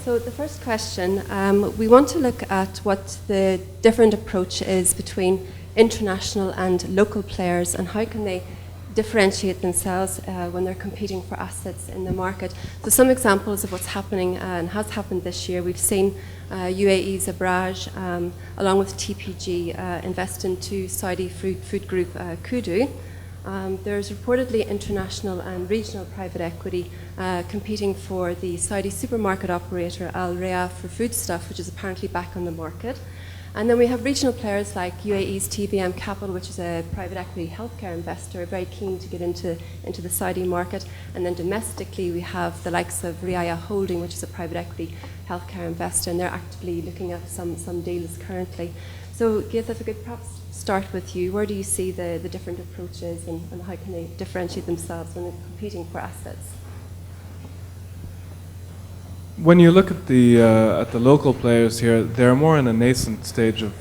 So the first question, we want to look at what the different approach is between international and local players and how can they differentiate themselves when they're competing for assets in the market. So some examples of what's happening and has happened this year. We've seen UAE's Abraj, along with TPG, invest into Saudi food group Kudu. There's reportedly international and regional private equity competing for the Saudi supermarket operator Al Raya for foodstuff, which is apparently back on the market. And then we have regional players like UAE's TBM Capital, which is a private equity healthcare investor, very keen to get into the Saudi market. And then domestically, we have the likes of Riaya Holding, which is a private equity healthcare investor, and they're actively looking at some deals currently. So, Ghiath, if I could perhaps start with you, where do you see the different approaches and how can they differentiate themselves when they're competing for assets? When you look at the local players here, they're more in a nascent stage of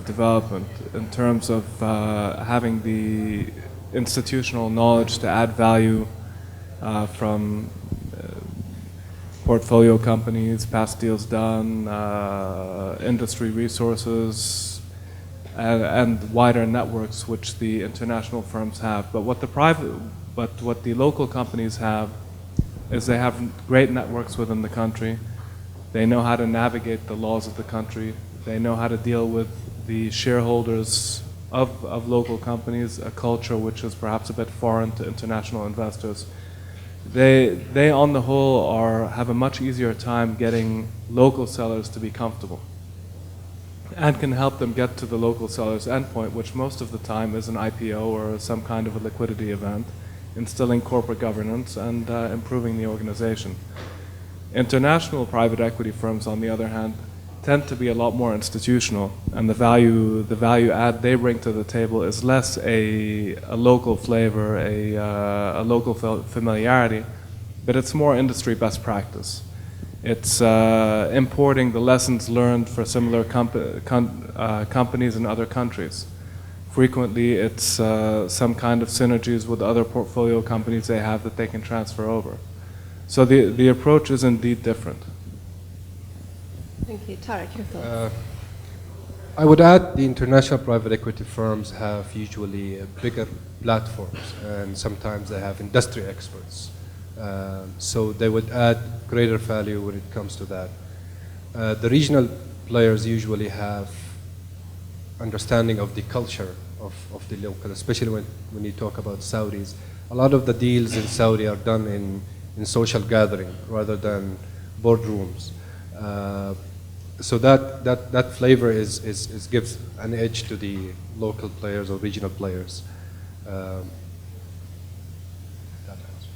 development in terms of having the institutional knowledge to add value from portfolio companies, past deals done, industry resources, and wider networks which the international firms have. But what the local companies have is they have great networks within the country. They know how to navigate the laws of the country. They know how to deal with the shareholders of local companies, a culture which is perhaps a bit foreign to international investors. They on the whole have a much easier time getting local sellers to be comfortable and can help them get to the local seller's endpoint, which most of the time is an IPO or some kind of a liquidity event, instilling corporate governance and improving the organization. International private equity firms, on the other hand, tend to be a lot more institutional, and the value add they bring to the table is less a local flavor, a local familiarity, but it's more industry best practice. It's importing the lessons learned for similar companies in other countries. Frequently, it's some kind of synergies with other portfolio companies they have that they can transfer over. So the approach is indeed different. Thank you. Tariq, your thoughts? I would add the international private equity firms have usually bigger platforms, and sometimes they have industry experts. So they would add greater value when it comes to that. The regional players usually have understanding of the culture of the local, especially when you talk about Saudis. A lot of the deals in Saudi are done in social gathering rather than boardrooms. So that flavor gives an edge to the local players or regional players.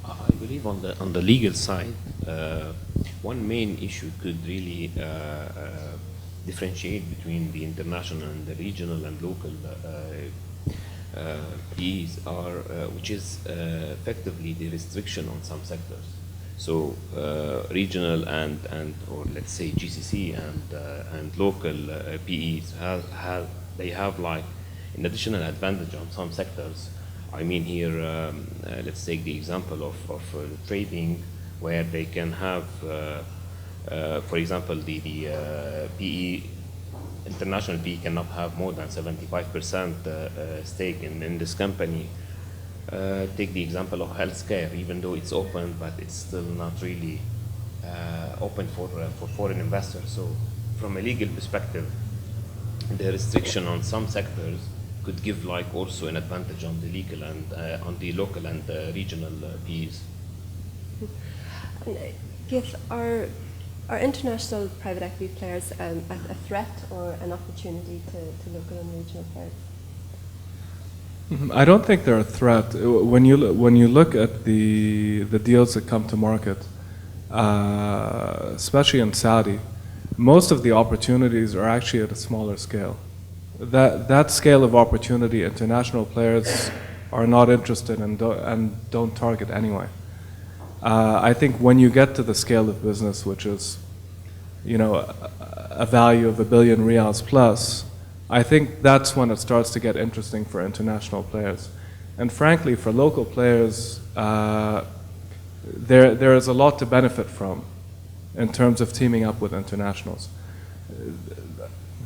I believe on the legal side, one main issue could really differentiate between the international and the regional and local PEs which is effectively the restriction on some sectors. So regional or let's say GCC and local PEs they have like an additional advantage on some sectors. I mean here, let's take the example of trading, where they can have, for example, the PE, international PE cannot have more than 75% stake in this company. Take the example of healthcare, even though it's open, but it's still not really open for foreign investors. So from a legal perspective, the restriction on some sectors could give like also an advantage on the legal and on the local and regional PEs. Ghiath, are international private equity players a threat or an opportunity to local and regional players? I don't think they're a threat. When you look at the deals that come to market, especially in Saudi, most of the opportunities are actually at a smaller scale. That scale of opportunity, international players are not interested in and don't target anyway. I think when you get to the scale of business, which is, a value of $1 billion riyals plus, I think that's when it starts to get interesting for international players. And frankly, for local players, there is a lot to benefit from in terms of teaming up with internationals.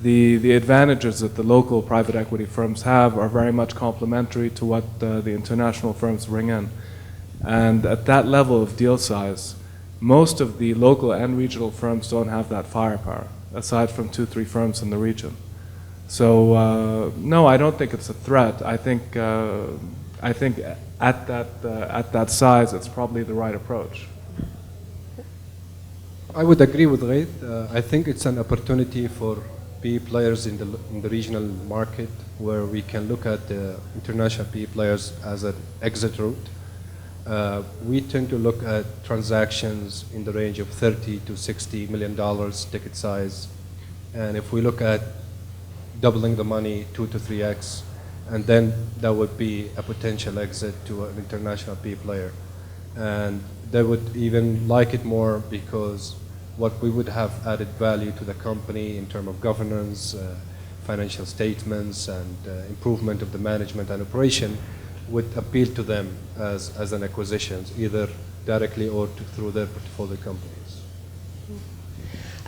The advantages that the local private equity firms have are very much complementary to what the international firms bring in. And at that level of deal size, most of the local and regional firms don't have that firepower, aside from 2-3 firms in the region. So no, I don't think it's a threat. I think at that size, it's probably the right approach. I would agree with Ghiath. I think it's an opportunity for PE players in the regional market, where we can look at the international PE players as an exit route. We tend to look at transactions in the range of $30 to $60 million ticket size, and if we look at doubling the money 2 to 3x, and then that would be a potential exit to an international PE player, and they would even like it more because what we would have added value to the company in terms of governance, financial statements, and improvement of the management and operation would appeal to them as an acquisition, either directly or through their portfolio companies.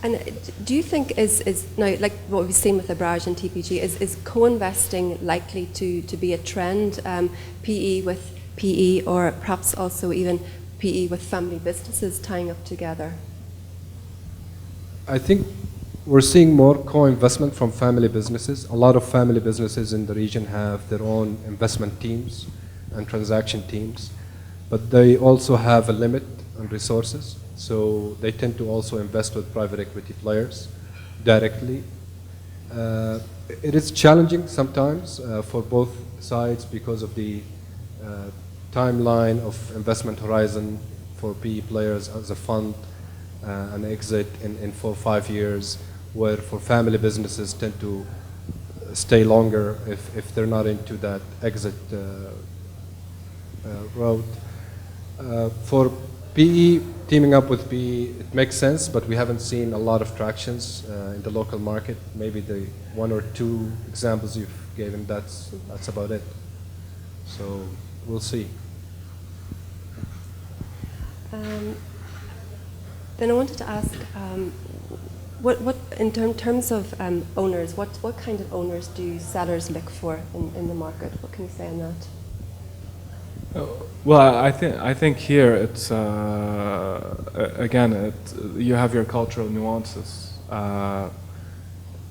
And do you think is now, like what we've seen with Abraj and TPG, is co-investing likely to be a trend, PE with PE, or perhaps also even PE with family businesses tying up together? I think we're seeing more co-investment from family businesses. A lot of family businesses in the region have their own investment teams and transaction teams, but they also have a limit on resources, so they tend to also invest with private equity players directly. It is challenging sometimes for both sides because of the timeline of investment horizon for PE players as a fund, an exit in 4 or 5 years, where for family businesses tend to stay longer if they're not into that exit route. For PE, teaming up with PE, it makes sense, but we haven't seen a lot of tractions in the local market. Maybe the 1 or 2 examples you've given, that's about it. So we'll see. Then I wanted to ask, what in terms of owners, what kind of owners do sellers look for in the market? What can you say on that? Well, I think here it's again you have your cultural nuances.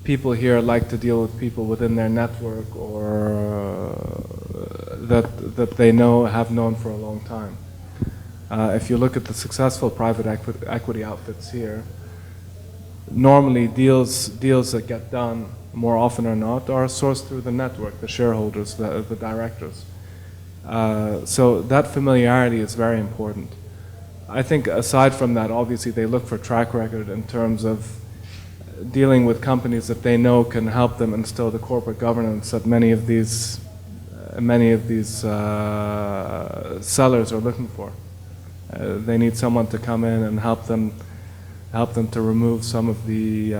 People here like to deal with people within their network or that they have known for a long time. If you look at the successful private equity outfits here, normally deals that get done more often or not are sourced through the network, the shareholders, the directors. So that familiarity is very important. I think aside from that, obviously they look for track record in terms of dealing with companies that they know can help them instill the corporate governance that many of these sellers are looking for. They need someone to come in and help them to remove some of the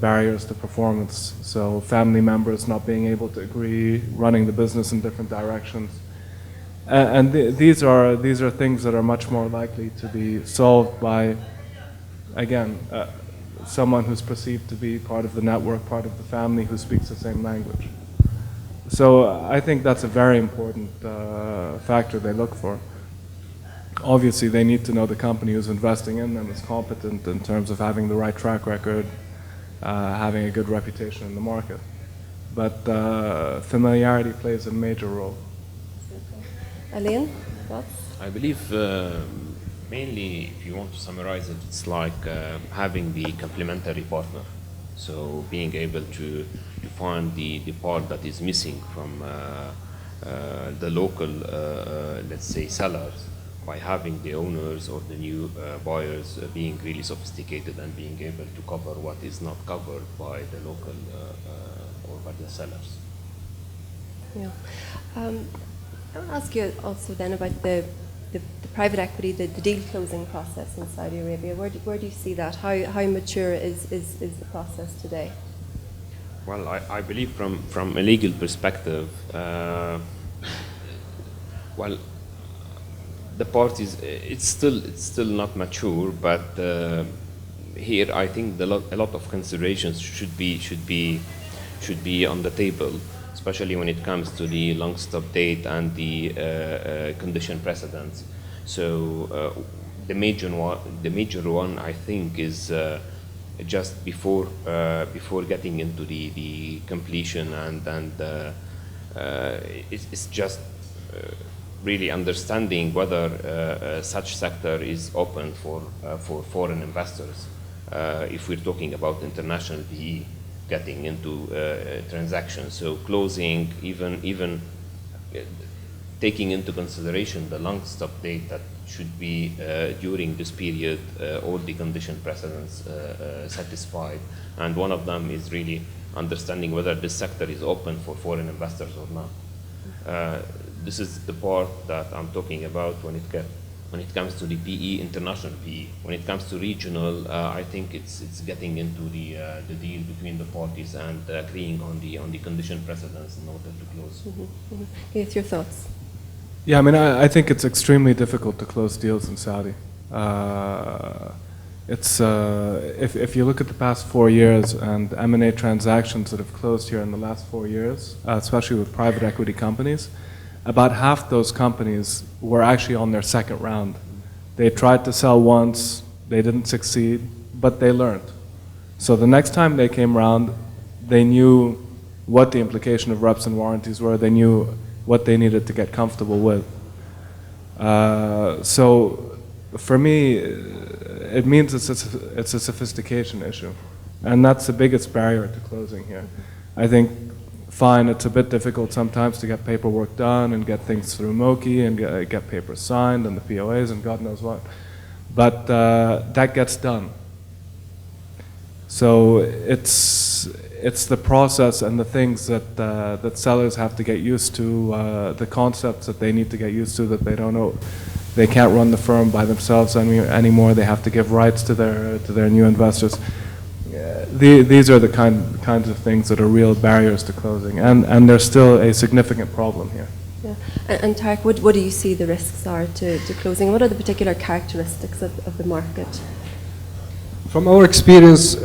barriers to performance. So family members not being able to agree, running the business in different directions, and these are things that are much more likely to be solved by, again, someone who's perceived to be part of the network, part of the family, who speaks the same language. So I think that's a very important factor they look for. Obviously, they need to know the company who's investing in them is competent in terms of having the right track record, having a good reputation in the market. But familiarity plays a major role. Alain, thoughts? I believe mainly, if you want to summarize it, it's like having the complementary partner. So being able to find the part that is missing from the local, let's say, sellers, by having the owners or the new buyers being really sophisticated and being able to cover what is not covered by the local or by the sellers. Yeah. I want to ask you also then about the private equity, the deal closing process in Saudi Arabia. Where do you see that? How mature is the process today? Well, I believe from a legal perspective, well, the parties, it's still not mature, but here I think a lot of considerations should be on the table, especially when it comes to the long stop date and the condition precedents. So the major one I think is just before getting into the completion, and it's just really understanding whether such sector is open for foreign investors. If we're talking about international PE getting into transactions, so closing, even taking into consideration the long stop date that should be during this period, all the condition precedents satisfied, and one of them is really understanding whether this sector is open for foreign investors or not. This is the part that I'm talking about when it comes to the PE, international PE. When it comes to regional, I think it's getting into the deal between the parties and agreeing on the condition precedents in order to close. Ghiath, your thoughts? Yeah, I mean, I think it's extremely difficult to close deals in Saudi. If you look at the past 4 years and M&A transactions that have closed here in the last 4 years, especially with private equity companies, about half those companies were actually on their second round. They tried to sell once, they didn't succeed, but they learned. So the next time they came around, they knew what the implication of reps and warranties were, they knew what they needed to get comfortable with. So for me, it means it's a sophistication issue. And that's the biggest barrier to closing here. I think, fine, it's a bit difficult sometimes to get paperwork done and get things through McKee and get papers signed and the POAs and God knows what. But that gets done. So it's the process and the things that sellers have to get used to, the concepts that they need to get used to that they don't know. They can't run the firm by themselves anymore. They have to give rights to their new investors. These are the kinds of things that are real barriers to closing, and there's still a significant problem here. Yeah. And Tariq, what do you see the risks are to closing? What are the particular characteristics of the market? From our experience,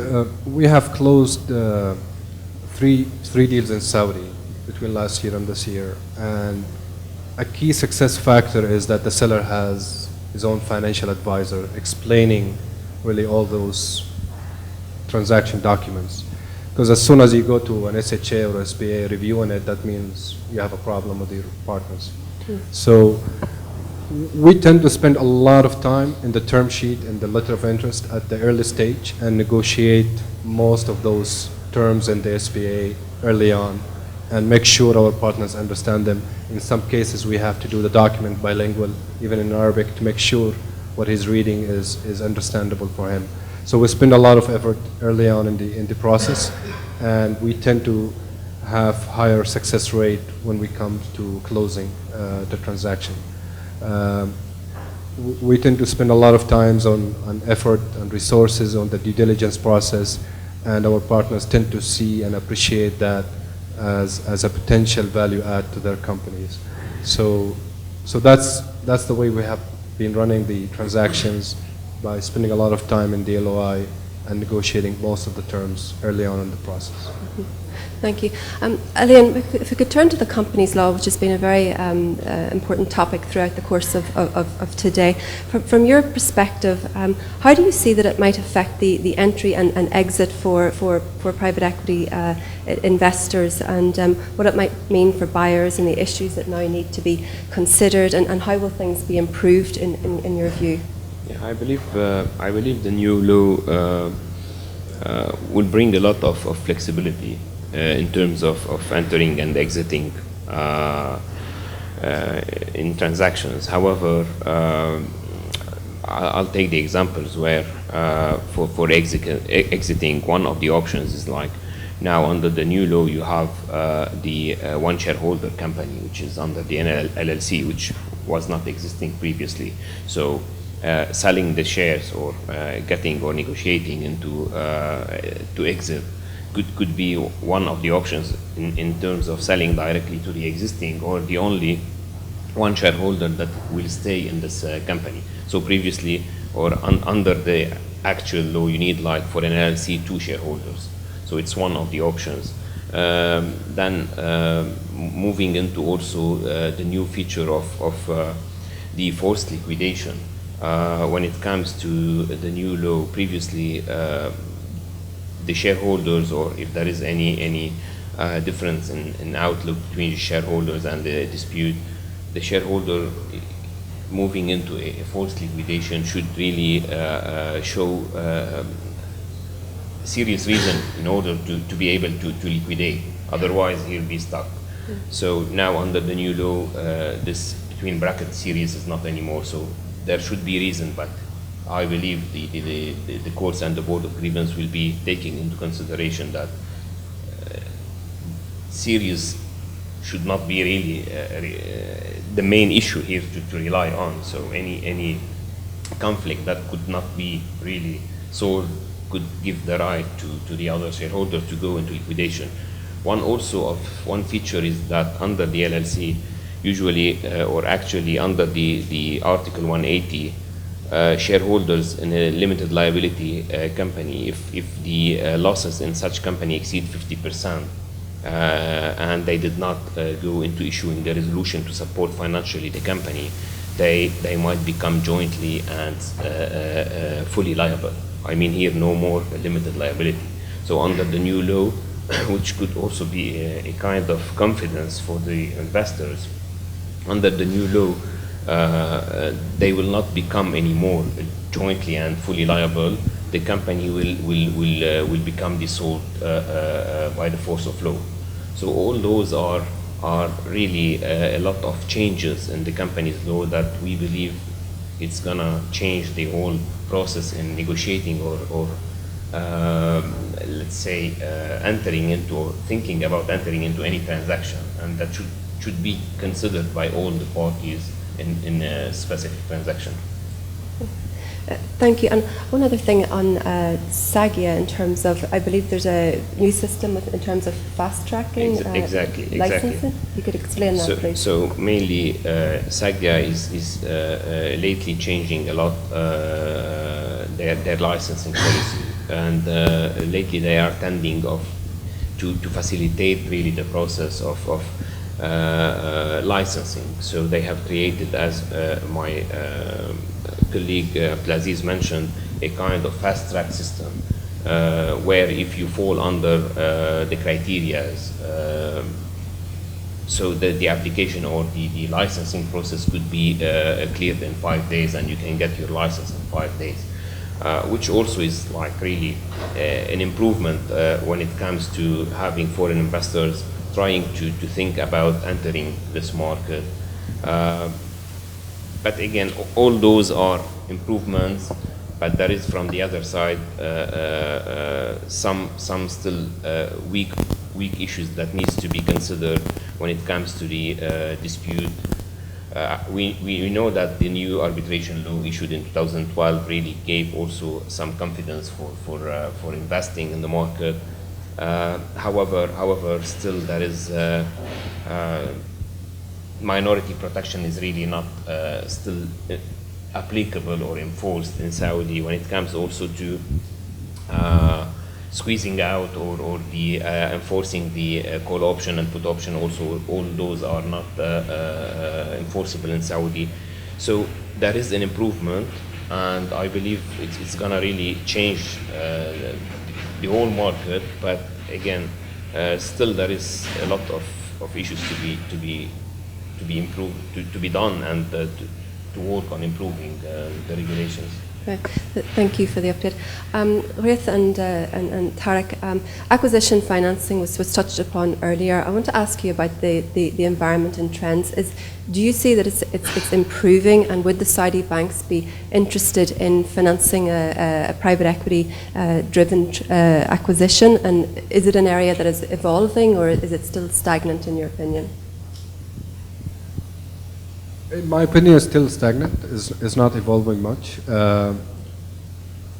we have closed three deals in Saudi between last year and this year, and a key success factor is that the seller has his own financial advisor explaining really all those transaction documents. Because as soon as you go to an SHA or SBA reviewing it, that means you have a problem with your partners. So we tend to spend a lot of time in the term sheet and the letter of interest at the early stage and negotiate most of those terms in the SBA early on and make sure our partners understand them. In some cases, we have to do the document bilingual, even in Arabic, to make sure what he's reading is understandable for him. So we spend a lot of effort early on in the process, and we tend to have higher success rate when we come to closing the transaction. We tend to spend a lot of times on effort and resources on the due diligence process, and our partners tend to see and appreciate that as a potential value add to their companies. So that's the way we have been running the transactions, by spending a lot of time in the LOI and negotiating most of the terms early on in the process. Thank you. Alain, if we could turn to the companies law, which has been a very important topic throughout the course of today. From your perspective, how do you see that it might affect the entry and exit for private equity investors, and what it might mean for buyers and the issues that now need to be considered, and how will things be improved in your view? Yeah, I believe the new law will bring a lot of flexibility in terms of entering and exiting in transactions. However, I'll take the examples where for exiting, one of the options is like, now under the new law you have the one shareholder company, which is under the LLC, which was not existing previously. So selling the shares or getting or negotiating into to exit could be one of the options in terms of selling directly to the existing or the only one shareholder that will stay in this company. So previously, or under the actual law, you need like for an LLC 2 shareholders. So it's one of the options. Then moving into also the new feature of the forced liquidation. When it comes to the new law, previously the shareholders, or if there is any difference in outlook between the shareholders and the dispute, the shareholder moving into a forced liquidation should really show serious reason in order to be able to liquidate. Otherwise, he'll be stuck. So now under the new law, this between bracket serious is not anymore. So there should be reason, but I believe the courts and the Board of Grievance will be taking into consideration that serious should not be really the main issue here to rely on. So any conflict that could not be really solved could give the right to the other shareholder to go into liquidation. One feature is that under the LLC, usually or actually under the Article 180, shareholders in a limited liability company, if the losses in such company exceed 50%, and they did not go into issuing the resolution to support financially the company, they might become jointly and fully liable. I mean here no more limited liability. So under the new law, which could also be a kind of confidence for the investors, under the new law, they will not become anymore jointly and fully liable. The company will become dissolved by the force of law. So all those are really a lot of changes in the company's law that we believe it's gonna change the whole process in negotiating or let's say entering into or thinking about entering into any transaction, and that should be considered by all the parties in a specific transaction. Thank you. And one other thing on SAGIA, in terms of, I believe there's a new system in terms of fast tracking exactly. licensing. You could explain that, please. So mainly SAGIA is lately changing a lot their licensing policy, and lately they are tending to facilitate really the process of licensing. So they have created, as my colleague Abdelaziz mentioned, a kind of fast track system where if you fall under the criteria, so the application or the licensing process could be cleared in 5 days, and you can get your license in 5 days, which also is like really an improvement when it comes to having foreign investors trying to think about entering this market. But again, all those are improvements, but there is from the other side some still weak issues that needs to be considered when it comes to the dispute. We know that the new arbitration law issued in 2012 really gave also some confidence for investing in the market. However, still there is minority protection is really not still applicable or enforced in Saudi when it comes also to squeezing out or the enforcing the call option and put option. Also, all those are not enforceable in Saudi. So there is an improvement, and I believe it's gonna really change the whole market. But again, still there is a lot of issues to be improved, to be done, and to work on improving the regulations. Right. Thank you for the update. Ruth and Tariq, acquisition financing was touched upon earlier. I want to ask you about the environment and trends. Do you see that it's improving, and would the Saudi banks be interested in financing a private equity driven acquisition? And is it an area that is evolving, or is it still stagnant in your opinion? In my opinion, it's still stagnant. It's not evolving much.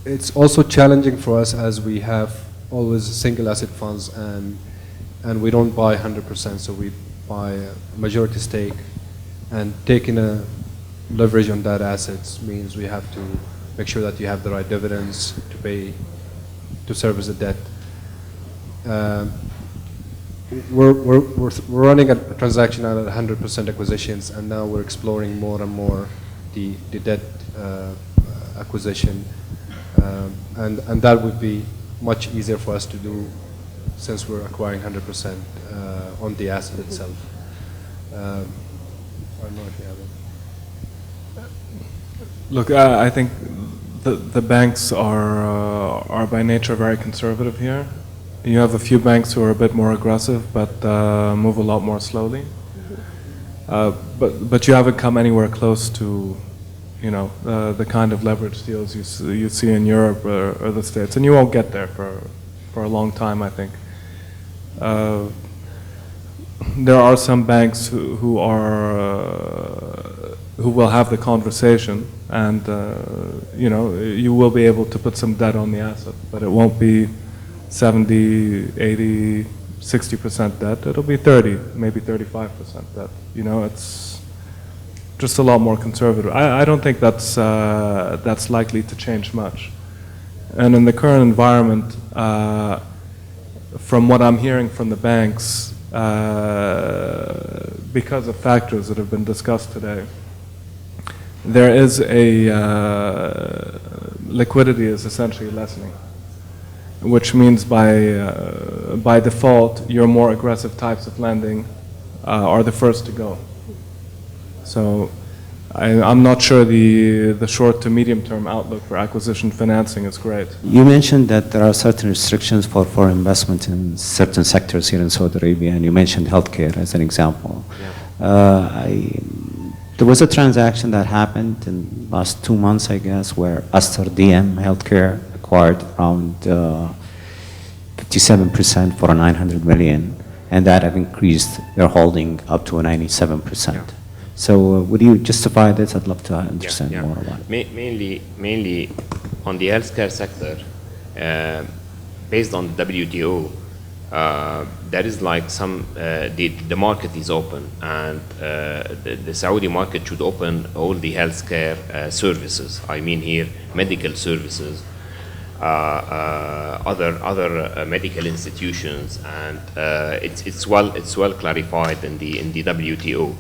It's also challenging for us, as we have always single asset funds, and we don't buy 100%, so we buy a majority stake, and taking a leverage on that assets means we have to make sure that you have the right dividends to pay, to service the debt. We're running a transaction at 100% acquisitions, and now we're exploring more and more the debt acquisition, and that would be much easier for us to do since we're acquiring 100% on the asset itself. I don't know if you have it. Look, I think the banks are by nature very conservative here. You have a few banks who are a bit more aggressive, but move a lot more slowly. But you haven't come anywhere close to, you know, the kind of leverage deals you see in Europe or the States, and you won't get there for a long time, I think. There are some banks who will have the conversation, and you know, you will be able to put some debt on the asset, but it won't be 70, 80, 60% debt. It'll be 30, maybe 35% debt. You know, it's just a lot more conservative. I don't think that's likely to change much. And in the current environment, from what I'm hearing from the banks, because of factors that have been discussed today, there is liquidity is essentially lessening, which means by default, your more aggressive types of lending are the first to go. So I'm not sure the short to medium term outlook for acquisition financing is great. You mentioned that there are certain restrictions for foreign investment in certain sectors here in Saudi Arabia, and you mentioned healthcare as an example. Yeah. There was a transaction that happened in the last 2 months, I guess, where Aster DM Healthcare acquired around 57% for 900 million, and that have increased their holding up to a 97%. Yeah. So would you justify this? I'd love to understand more about it. Mainly on the healthcare sector, based on the WTO, there is like some, the market is open, and the Saudi market should open all the healthcare services. I mean here, medical services, other medical institutions, and it's well clarified in the WTO.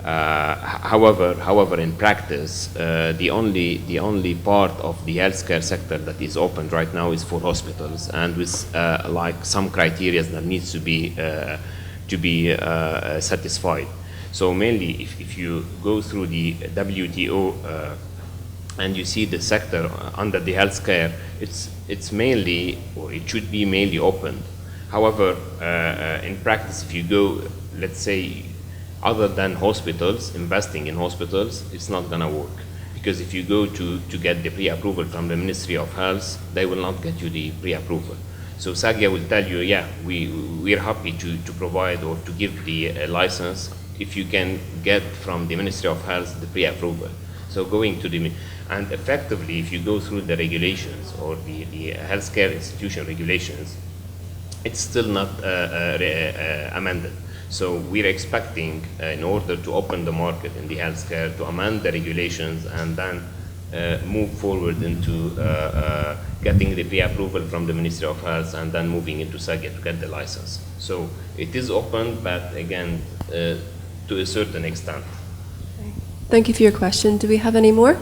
However, in practice, the only part of the healthcare sector that is open right now is for hospitals, and with like some criteria that needs to be satisfied. So mainly, if you go through the WTO and you see the sector under the healthcare, it's mainly, or it should be mainly open. However, in practice, if you go, let's say, other than hospitals, investing in hospitals, it's not going to work. Because if you go to get the pre-approval from the Ministry of Health, they will not get you the pre-approval. So SAGIA will tell you, yeah, we're happy to provide or to give the license if you can get from the Ministry of Health the pre-approval. So going to the, and effectively, if you go through the regulations or the healthcare institution regulations, it's still not amended. So we're expecting, in order to open the market in the healthcare, to amend the regulations and then move forward into getting the pre-approval from the Ministry of Health and then moving into SAGIA to get the license. So it is open, but again, to a certain extent. Okay. Thank you for your question. Do we have any more?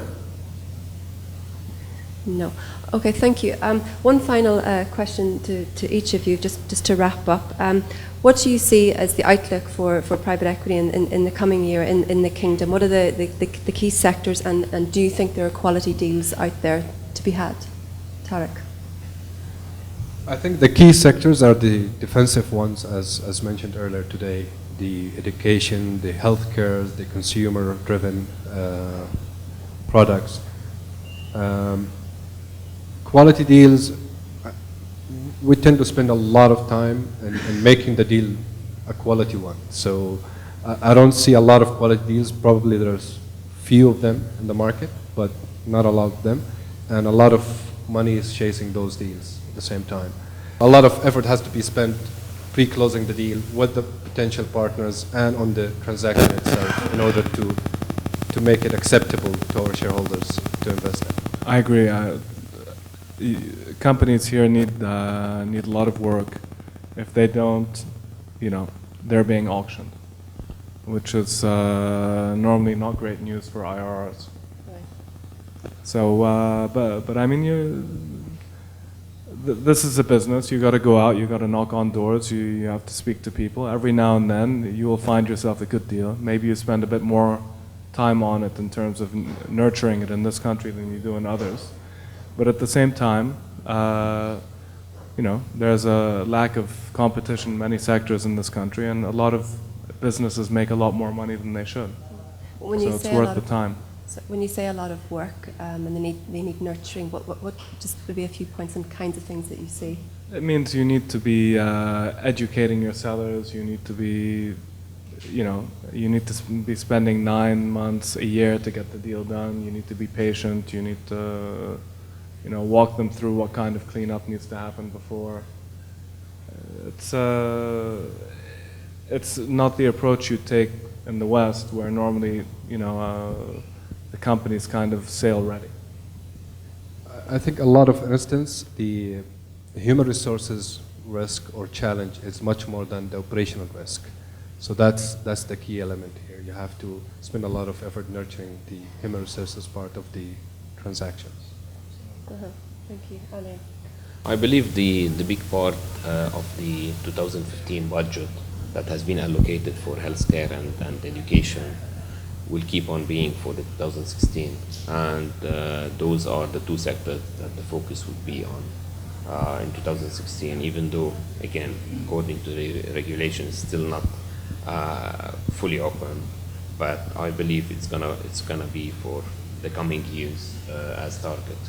No. Okay, thank you. One final question to each of you, just to wrap up. What do you see as the outlook for private equity in the coming year in the Kingdom? What are the key sectors, and do you think there are quality deals out there to be had? Tariq. I think the key sectors are the defensive ones, as mentioned earlier today, the education, the healthcare, the consumer-driven products. Quality deals, we tend to spend a lot of time in making the deal a quality one. So I don't see a lot of quality deals. Probably there's few of them in the market, but not a lot of them. And a lot of money is chasing those deals at the same time. A lot of effort has to be spent pre-closing the deal with the potential partners and on the transaction itself in order to make it acceptable to our shareholders to invest in. I agree. Companies here need a lot of work. If they don't, they're being auctioned, which is normally not great news for IRRs. Right. So, but I mean, this is a business. You got to go out. You got to knock on doors. You have to speak to people. Every now and then, you will find yourself a good deal. Maybe you spend a bit more time on it in terms of nurturing it in this country than you do in others. But at the same time, there's a lack of competition in many sectors in this country, and a lot of businesses make a lot more money than they should. When So you it's say worth the time. So when you say a lot of work and they need nurturing, what just maybe a few points and kinds of things that you see? It means you need to be educating your sellers. You need to be, you need to be spending 9 months, a year to get the deal done. You need to be patient. You need to, walk them through what kind of cleanup needs to happen before. It's not the approach you take in the West, where normally, the company's kind of sale ready. I think a lot of instance, the human resources risk or challenge is much more than the operational risk. So that's the key element here. You have to spend a lot of effort nurturing the human resources part of the transactions. Thank you, Alain. I believe the big part of the 2015 budget that has been allocated for healthcare and education will keep on being for the 2016, and those are the two sectors that the focus would be on in 2016, even though, again, according to the regulation, it's still not fully open, but I believe it's gonna be for the coming years as target.